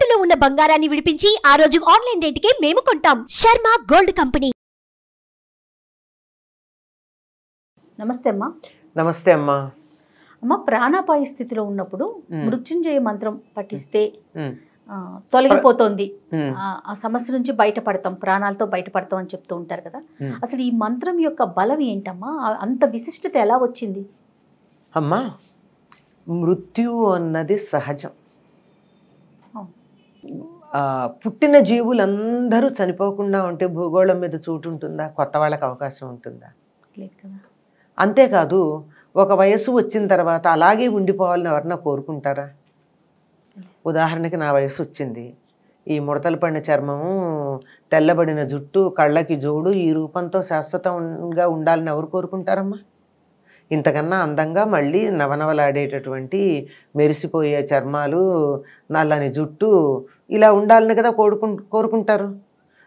తాకట్టులో ఉన్న బంగారాన్ని విడిపించి ఆ రోజు ఆన్లైన్ రేటుకే మేము కొంటాం. Sharma gold company. నమస్తే అమ్మా. నమస్తే అమ్మా. అమ్మ, ప్రాణాపాయ స్థితిలో ఉన్నప్పుడు మృత్యుంజయ మంత్రం పఠిస్తే తొలగిపోతుంది, ఆ సమస్య నుంచి బయటపడతాం, ప్రాణాలతో బయటపడతాం అని చెప్తూ ఉంటారు కదా. అసలు ఈ మంత్రం యొక్క బలం ఏంటమ్మా? అంత విశిష్టత ఎలా వచ్చింది? అమ్మా, మృత్యు అన్నది సహజం. పుట్టిన జీవులందరూ చనిపోకుండా ఉంటే భూగోళం మీద చోటు ఉంటుందా? కొత్త వాళ్ళకి అవకాశం ఉంటుందా? లేదు కదా. అంతేకాదు, ఒక వయసు వచ్చిన తర్వాత అలాగే ఉండిపోవాలని ఎవరన్నా కోరుకుంటారా? ఉదాహరణకి నా వయసు వచ్చింది, ఈ ముడతలు పడిన చర్మము, తెల్లబడిన జుట్టు, కళ్ళకి జోడు, ఈ రూపంతో శాశ్వతంగా ఉండాలని ఎవరు కోరుకుంటారమ్మా? ఇంతకన్నా అందంగా మళ్ళీ నవనవలాడేటటువంటి మెరిసిపోయే చర్మాలు, నల్లని జుట్టు, ఇలా ఉండాలని కదా కోరుకుంటారు.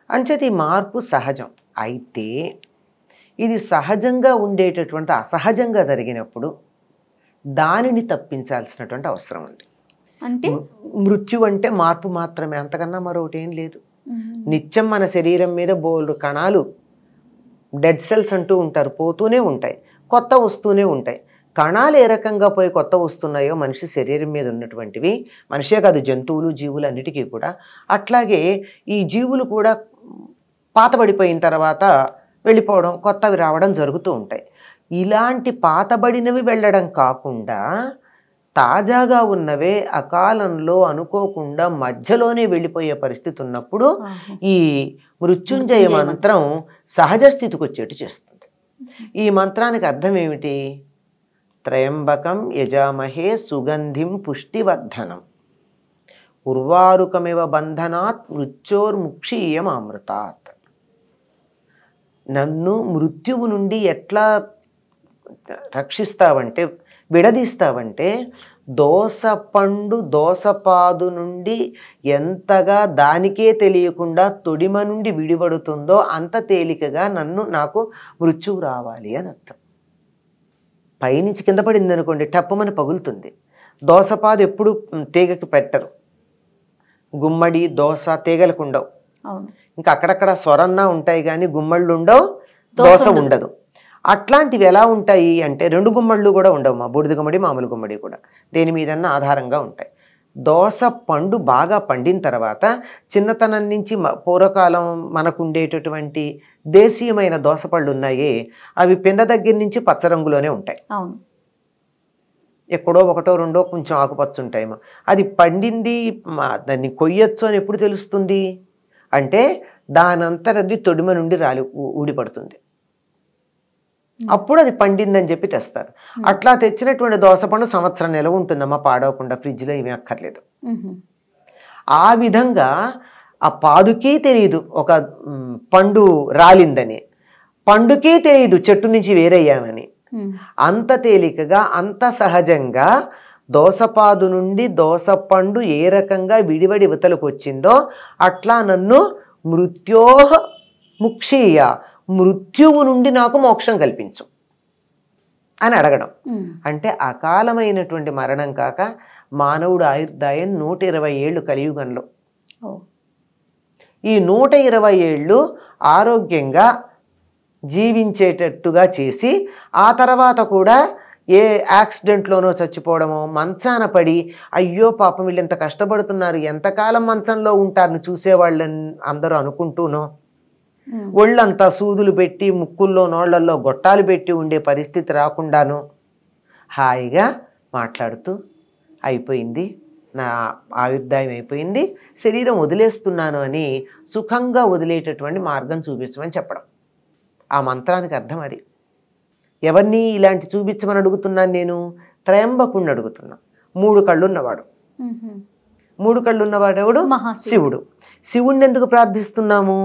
అంచేది ఈ మార్పు సహజం. అయితే ఇది సహజంగా ఉండేటటువంటి అసహజంగా జరిగినప్పుడు దానిని తప్పించాల్సినటువంటి అవసరం ఉంది. అంటే మృత్యు అంటే మార్పు మాత్రమే, అంతకన్నా మరొకటి ఏం లేదు. నిత్యం మన శరీరం మీద బోల్డు కణాలు, డెడ్ సెల్స్ అంటూ ఉంటారు, పోతూనే ఉంటాయి, కొత్త వస్తూనే ఉంటాయి. కణాలు ఏ రకంగా పోయి కొత్త వస్తున్నాయో మనిషి శరీరం మీద ఉన్నటువంటివి, మనిషే కాదు జంతువులు జీవులు అన్నిటికీ కూడా అట్లాగే ఈ జీవులు కూడా పాతబడిపోయిన తర్వాత వెళ్ళిపోవడం, కొత్తవి రావడం జరుగుతూ ఉంటాయి. ఇలాంటి పాతబడినవి వెళ్ళడం కాకుండా తాజాగా ఉన్నవే అకాలంలో అనుకోకుండా మధ్యలోనే వెళ్ళిపోయే పరిస్థితి ఉన్నప్పుడు ఈ మృత్యుంజయ మంత్రం సహజ స్థితికి వచ్చేట్టు చేస్తుంది. ఈ మంత్రానికి అర్థం ఏమిటి? త్రయంబకం యజామహే సుగంధిం పుష్టివర్ధనం ఉర్వారుకమివ బంధనాత్ మృత్యోర్ముక్షీయం అమృతాత్. నన్ను మృత్యువు నుండి ఎట్లా రక్షిస్తావంటే, విడదీస్తావంటే, దోసపండు దోసపాదు నుండి ఎంతగా దానికే తెలియకుండా తొడిమ నుండి విడిపడుతుందో అంత తేలికగా నాకు మృత్యువు రావాలి అని అర్థం. పైనుంచి కింద పడింది అనుకోండి, టప్పమని పగులుతుంది. దోసపాదు ఎప్పుడు తీగకి పెట్టరు, గుమ్మడి దోస తీగలకు ఉండవు. ఇంకా అక్కడక్కడ స్వరన్నా ఉంటాయి కానీ గుమ్మళ్ళు ఉండవు, దోస ఉండదు. అట్లాంటివి ఎలా ఉంటాయి అంటే, రెండు గుమ్మళ్ళు కూడా ఉండవు, మా బూడిద గుమ్మడి మామూలు గుమ్మడి కూడా దేని మీదన్నా ఆధారంగా ఉంటాయి. దోస పండు బాగా పండిన తర్వాత చిన్నతనం నుంచి పూర్వకాలం మనకు ఉండేటటువంటి దేశీయమైన దోసపళ్ళు ఉన్నాయే, అవి పింద దగ్గర నుంచి పచ్చ రంగులోనే ఉంటాయి. ఎక్కడో ఒకటో రెండో కొంచెం ఆకుపచ్చ ఉంటాయేమో. అది పండింది, దాన్ని కొయ్యొచ్చు అని ఎప్పుడు తెలుస్తుంది అంటే, దానంతరది తొడిమ నుండి ఊడిపడుతుంది, అప్పుడు అది పండిందని చెప్పి తెస్తారు. అట్లా తెచ్చినటువంటి దోసపండు సంవత్సరం నిలవ ఉంటుందమ్మా, పాడవకుండా, ఫ్రిడ్జ్లో ఏమీ అక్కర్లేదు. ఆ విధంగా ఆ పాదుకి తెలియదు ఒక పండు రాలిందని, పండుకి తెలియదు చెట్టు నుంచి వేరయ్యామని. అంత తేలికగా, అంత సహజంగా దోసపాదు నుండి దోసపండు ఏ రకంగా విడివడి ఇవతలకు వచ్చిందో అట్లా నన్ను మృత్యోహ ముక్షీయ, మృత్యువు నుండి నాకు మోక్షం కల్పించు అని అడగడం. అంటే అకాలమైనటువంటి మరణం కాక మానవుడు ఆయుర్దాయం 120 ఏళ్ళు కలియుగంలో. ఈ 120 ఏళ్ళు ఆరోగ్యంగా జీవించేటట్టుగా చేసి, ఆ తర్వాత కూడా ఏ యాక్సిడెంట్లోనో చచ్చిపోవడమో, మంచాన పడి అయ్యో పాపం వీళ్ళు ఎంత కష్టపడుతున్నారు, ఎంతకాలం మంచంలో ఉంటారని చూసేవాళ్ళని అందరూ అనుకుంటూనో, ఒళ్ళంతా సూదులు పెట్టి ముక్కుల్లో నోళ్లల్లో గొట్టాలు పెట్టి ఉండే పరిస్థితి రాకుండాను హాయిగా మాట్లాడుతూ అయిపోయింది, నా ఆయుర్దాయం అయిపోయింది, శరీరం వదిలేస్తున్నాను అని సుఖంగా వదిలేటటువంటి మార్గం చూపించమని చెప్పడం. ఆ మంత్రానికి అర్థం అది. ఎవరిని ఇలాంటి చూపించమని అడుగుతున్నాను నేను? త్రయంబకుణ్ణి అడుగుతున్నా. 3 కళ్ళున్నవాడు. 3 కళ్ళున్నవాడు ఎవడు? శివుడు. శివుణ్ణి ఎందుకు ప్రార్థిస్తున్నాము?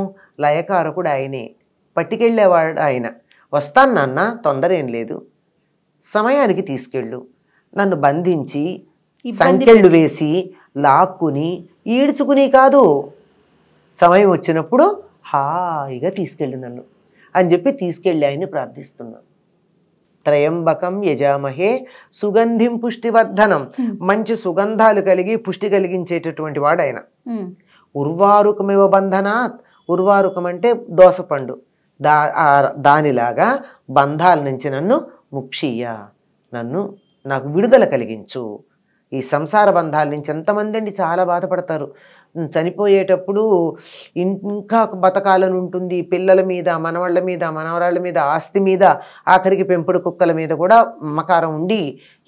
లయకారకుడు ఆయనే, పట్టుకెళ్ళేవాడు ఆయన. వస్తాను నాన్న, తొందర ఏం లేదు, సమయానికి తీసుకెళ్ళు, నన్ను బంధించి సంకెళ్ళు వేసి లాక్కుని ఈడ్చుకుని కాదు, సమయం వచ్చినప్పుడు హాయిగా తీసుకెళ్ళు నన్ను అని చెప్పి తీసుకెళ్ళి ఆయన్ని ప్రార్థిస్తున్నాను. త్రయంబకం యజామహే సుగంధిం పుష్టివర్ధనం, మంచి సుగంధాలు కలిగి పుష్టి కలిగించేటటువంటి వాడు ఆయన. ఉర్వారుకమివ బంధనాత్, ఉర్వారుకం అంటే దోసపండు, దానిలాగా బంధాల నుంచి నన్ను ముక్షీయ, నాకు విడుదల కలిగించు. ఈ సంసార బంధాల నుంచి ఎంతమంది అండి చాలా బాధపడతారు. చనిపోయేటప్పుడు ఇంకా బతకాలని ఉంటుంది, పిల్లల మీద, మనవాళ్ళ మీద, మనవరాళ్ళ మీద, ఆస్తి మీద, ఆఖరికి పెంపుడు కుక్కల మీద కూడా మమకారం ఉండి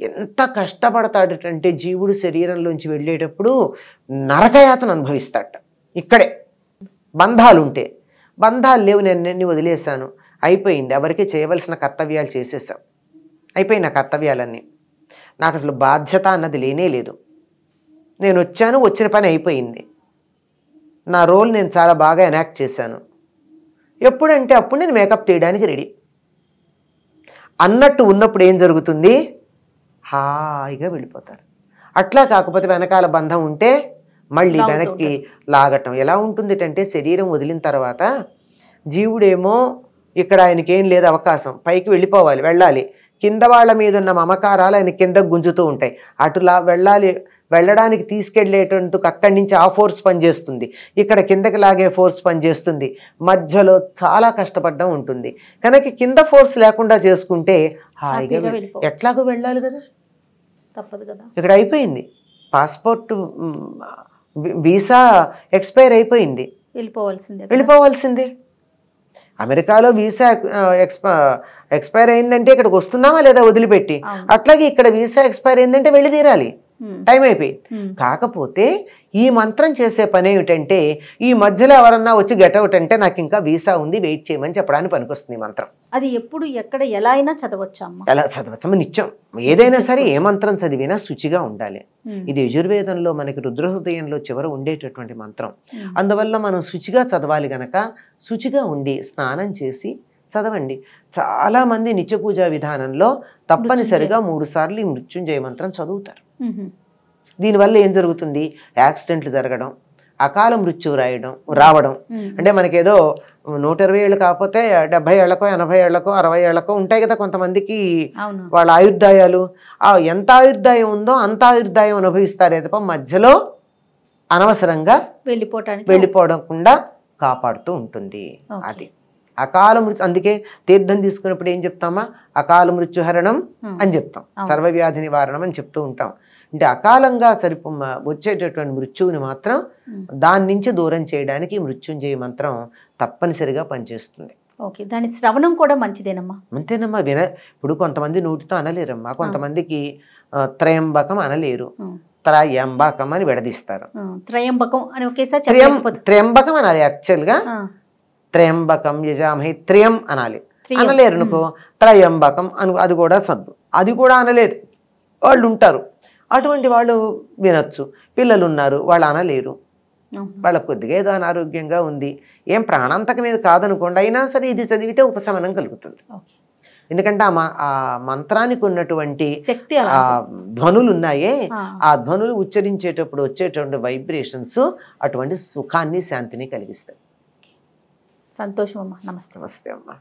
ఎంత కష్టపడతాడటంటే జీవుడు శరీరంలోంచి వెళ్ళేటప్పుడు నరకయాతన అనుభవిస్తాడట. ఇక్కడే బంధాలు ఉంటే, బంధాలు లేవు, నేను అన్ని వదిలేశాను, అయిపోయింది, ఎవరికి చేయవలసిన కర్తవ్యాలు చేసేసాం, అయిపోయి నా కర్తవ్యాలన్నీ, నాకు అసలు బాధ్యత అన్నది లేనే లేదు, నేను వచ్చాను, వచ్చిన పని అయిపోయింది, నా రోల్ నేను చాలా బాగా ఎనాక్ట్ చేశాను, ఎప్పుడంటే అప్పుడు నేను మేకప్ తీయడానికి రెడీ అన్నట్టు ఉన్నప్పుడు ఏం జరుగుతుంది, హాయిగా వెళ్ళిపోతారు. అట్లా కాకపోతే వెనకాల బంధం ఉంటే మళ్ళీ వెనక్కి లాగటం. ఎలా ఉంటుంది అంటే శరీరం వదిలిన తర్వాత జీవుడేమో ఇక్కడ ఆయనకేం లేదు అవకాశం, పైకి వెళ్ళాలి, కింద వాళ్ళ మీద ఉన్న మమకారాలు ఆయన కింద గుంజుతూ ఉంటాయి, అటులా వెళ్ళడానికి తీసుకెళ్లేటందుకు అక్కడి నుంచి ఆ ఫోర్స్ పనిచేస్తుంది, ఇక్కడ కిందకి లాగే ఫోర్స్ పనిచేస్తుంది, మధ్యలో చాలా కష్టపడడం ఉంటుంది. కనుక కింద ఫోర్స్ లేకుండా చేసుకుంటే హాయిగా ఎట్లాగో వెళ్ళాలి కదా, తప్పదు కదా. ఇక్కడ అయిపోయింది, పాస్పోర్ట్ వీసా ఎక్స్పైర్ అయిపోయింది, వెళ్ళిపోవాల్సిందే. అమెరికాలో వీసా ఎక్స్పైర్ అయిందంటే ఇక్కడికి వస్తున్నామా లేదా వదిలిపెట్టి, అట్లాగే ఇక్కడ వీసా ఎక్స్పైర్ అయిందంటే వెళ్ళి తీరాలి, టైం అయిపోయింది. కాకపోతే ఈ మంత్రం చేసే పని ఏమిటంటే ఈ మధ్యలో ఎవరన్నా వచ్చి గెట్అవుట్ అంటే నాకు ఇంకా వీసా ఉంది వెయిట్ చేయమని చెప్పడానికి పనికొస్తుంది ఈ మంత్రం. అది ఎప్పుడు ఎక్కడ ఎలా అయినా చదవచ్చమ్మా? ఎలా చదవచ్చమ్మా, నిత్యం ఏదైనా సరే ఏ మంత్రం చదివినా శుచిగా ఉండాలి. ఇది యజుర్వేదంలో మనకి రుద్రహృదయంలో చివర ఉండేటటువంటి మంత్రం. అందువల్ల మనం శుచిగా చదవాలి గనక శుచిగా ఉండి స్నానం చేసి చదవండి. చాలా మంది నిత్య పూజా విధానంలో తప్పనిసరిగా 3 సార్లు ఈ మృత్యుంజయ మంత్రం చదువుతారు. దీనివల్ల ఏం జరుగుతుంది, యాక్సిడెంట్లు జరగడం, అకాల మృత్యు రావడం, అంటే మనకేదో 120 ఏళ్ళు కాకపోతే 70 ఏళ్లకో 80 ఏళ్లకో 60 ఏళ్లకో ఉంటాయి కదా కొంతమందికి వాళ్ళ ఆయుర్దాయాలు. ఎంత ఆయుర్దాయం ఉందో అంత ఆయుర్దాయం అనుభవిస్తారే తప్ప మధ్యలో అనవసరంగా వెళ్ళిపోవకుండా కాపాడుతూ ఉంటుంది. అది అకాల మృత్యు. అందుకే తీర్థం తీసుకున్నప్పుడు ఏం చెప్తామా, అకాల మృత్యుహరణం అని చెప్తాం, సర్వవ్యాధి నివారణం అని చెప్తూ ఉంటాం. అంటే అకాలంగా వచ్చేటటువంటి మృత్యువుని మాత్రం దాని నుంచి దూరం చేయడానికి మృత్యుంజయ మంత్రం తప్పనిసరిగా పనిచేస్తుంది. ఓకే, దాని శ్రవణం కూడా మంచిదేనమ్మా? అంతేనమ్మా. ఇప్పుడు కొంతమంది నోటితో అనలేరమ్మా, కొంతమందికి త్రయంబకం అనలేరు, త్రయంబకం అని విడదీస్తారు. త్రయంబకం అని ఒకేసారి త్రయంబకం అనాలి, యాక్చువల్గా త్రయంబకం యజామహే త్రయం అనాలి, అనలేరు అనుకో త్రయంబకం అని, అది కూడా సద్దు, అది కూడా అనలేదు వాళ్ళు ఉంటారు. అటువంటి వాళ్ళు వినొచ్చు. పిల్లలు ఉన్నారు వాళ్ళు అనలేరు, వాళ్ళకు కొద్దిగా ఏదో అనారోగ్యంగా ఉంది, ఏం ప్రాణాంతకం మీద కాదనుకోండి, అయినా సరే ఇది చదివితే ఉపశమనం కలుగుతుంది. ఎందుకంటే ఆ మంత్రానికి ఉన్నటువంటి శక్తి, ఆ ధ్వనులు ఉన్నాయే, ఆ ధ్వనులు ఉచ్చరించేటప్పుడు వచ్చేటువంటి వైబ్రేషన్స్ అటువంటి సుఖాన్ని శాంతిని కలిగిస్తాయి. సంతోషం అమ్మా. నమస్తే. నమస్తే అమ్మా.